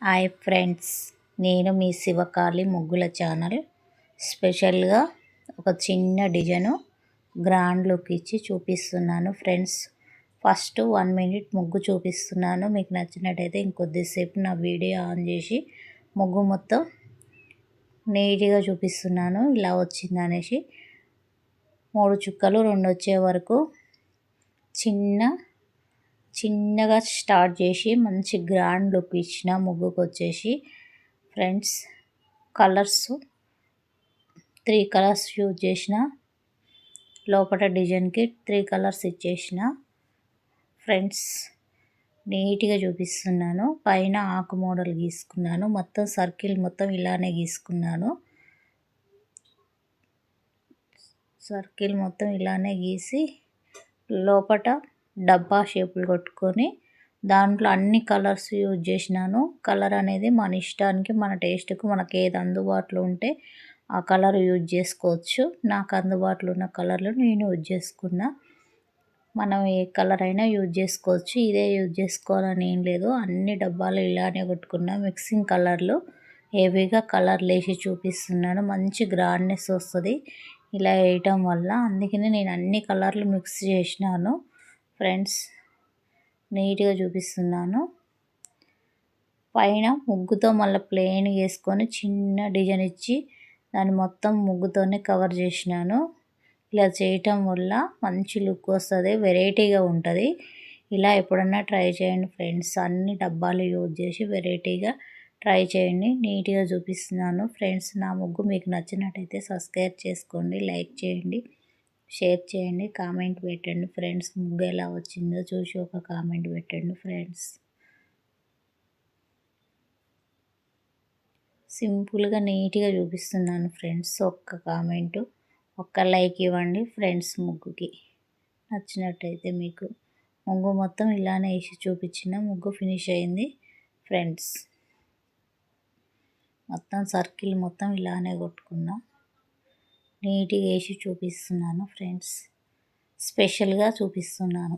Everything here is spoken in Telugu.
హాయ్ ఫ్రెండ్స్, నేను మీ శివకాళి ముగ్గుల ఛానల్. స్పెషల్గా ఒక చిన్న డిజైను గ్రాండ్ లుక్ ఇచ్చి చూపిస్తున్నాను ఫ్రెండ్స్. ఫస్ట్ 1 మినిట్ ముగ్గు చూపిస్తున్నాను. మీకు నచ్చినట్టయితే ఇంకొద్దిసేపు నా వీడియో ఆన్ చేసి ముగ్గు మొత్తం నీట్గా చూపిస్తున్నాను. ఇలా వచ్చింది అనేసి 3 చుక్కలు 2 వచ్చే వరకు చిన్నగా స్టార్ట్ చేసి మంచి గ్రాండ్ లుక్ ఇచ్చిన ముగ్గుకు వచ్చేసి ఫ్రెండ్స్. కలర్స్ 3 కలర్స్ యూజ్ చేసిన, లోపల డిజైన్కి 3 కలర్స్ ఇచ్చేసిన ఫ్రెండ్స్. నీట్గా చూపిస్తున్నాను. పైన ఆకు మోడల్ గీసుకున్నాను. మొత్తం సర్కిల్ మొత్తం ఇలానే గీసుకున్నాను. సర్కిల్ మొత్తం ఇలానే గీసి లోపల డబ్బా షేపులు కొట్టుకొని దాంట్లో అన్ని కలర్స్ యూజ్ చేసినాను. కలర్ అనేది మన ఇష్టానికి, మన టేస్ట్కు మనకి ఏది అందుబాటులో ఉంటే ఆ కలర్ యూజ్ చేసుకోవచ్చు. నాకు అందుబాటులో ఉన్న కలర్లు నేను యూజ్ చేసుకున్నా. మనం ఏ కలర్ అయినా యూజ్ చేసుకోవచ్చు. ఇదే యూజ్ చేసుకోవాలని ఏం లేదు. అన్ని డబ్బాలు ఇలానే కొట్టుకున్నా. మిక్సింగ్ కలర్లు హెవీగా కలర్లు వేసి చూపిస్తున్నాను. మంచి గ్రాండ్నెస్ వస్తుంది ఇలా వేయటం వల్ల. అందుకనే నేను అన్ని కలర్లు మిక్స్ చేసినాను ఫ్రెండ్స్. నీట్గా చూపిస్తున్నాను. పైన ముగ్గుతో మళ్ళీ ప్లెయిన్ వేసుకొని చిన్న డిజైన్ ఇచ్చి దాన్ని మొత్తం ముగ్గుతోనే కవర్ చేసినాను. ఇలా చేయటం వల్ల మంచి లుక్ వస్తుంది, వెరైటీగా ఉంటుంది. ఇలా ఎప్పుడన్నా ట్రై చేయండి ఫ్రెండ్స్. అన్ని డబ్బాలు యూజ్ చేసి వెరైటీగా ట్రై చేయండి. నీట్గా చూపిస్తున్నాను ఫ్రెండ్స్. నా ముగ్గు మీకు నచ్చినట్టయితే సబ్స్క్రైబ్ చేసుకోండి, లైక్ చేయండి, షేర్ చేయండి, కామెంట్ పెట్టండి ఫ్రెండ్స్. ముగ్గు ఎలా వచ్చిందో చూసి ఒక కామెంట్ పెట్టండి ఫ్రెండ్స్. సింపుల్గా నీట్గా చూపిస్తున్నాను ఫ్రెండ్స్. ఒక్క కామెంటు, ఒక్క లైక్ ఇవ్వండి ఫ్రెండ్స్. ముగ్గుకి నచ్చినట్టయితే మీకు ముగ్గు మొత్తం ఇలానే వేసి చూపించిన ముగ్గు ఫినిష్ అయింది ఫ్రెండ్స్. మొత్తం సర్కిల్ మొత్తం ఇలానే కొట్టుకున్నా. నీట్గా వేసి చూపిస్తున్నాను ఫ్రెండ్స్. స్పెషల్గా చూపిస్తున్నాను.